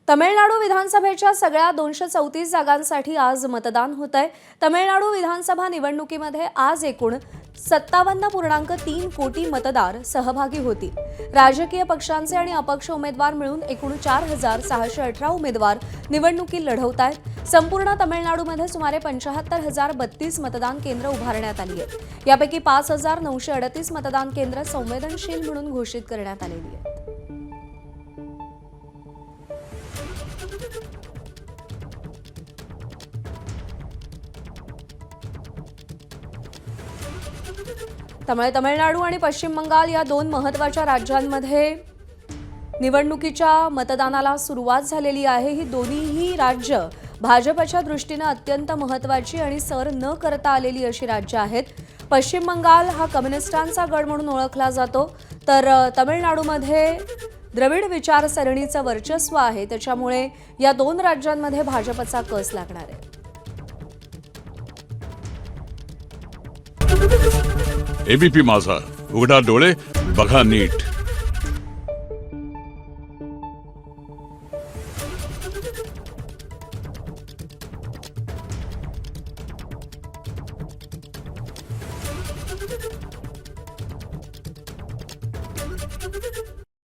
तमिळनाडू विधानसभेच्या सगळ्या 234 जागांसाठी आज मतदान होत आहे। तमिळनाडू विधानसभा निवडणुकीमध्ये आज एकूण 57.3 कोटी मतदार सहभागी होतील। राजकीय पक्षांचे आणि अपक्ष उमेदवार मिळून एकूण 4618 उमेदवार निवडणुकी लढवत आहेत। संपूर्ण तमिळनाडूमध्ये सुमारे 75,032 मतदान केंद्र उभारण्यात आली आहेत। यापैकी 5,938 मतदान केंद्र संवेदनशील म्हणून घोषित करण्यात आलेली आहेत। त्यामुळे तमिळनाडू आणि पश्चिम बंगाल या दोन महत्त्वाच्या राज्यांमध्ये निवडणुकीच्या मतदानाला सुरुवात झालेली आहे। ही दोन्हीही राज्य भाजपच्या दृष्टीने अत्यंत महत्त्वाची आणि सर न करता आलेली अशी राज्य आहेत। पश्चिम बंगाल हा कम्युनिस्टांचा गड म्हणून ओळखला जातो, तर तमिळनाडूमध्ये द्रविड विचारसरणीचं वर्चस्व आहे, त्याच्यामुळे या दोन राज्यांमध्ये भाजपचा कस लागणार आहे। एबीपी माझा, उघडा डोळे बघा नीट।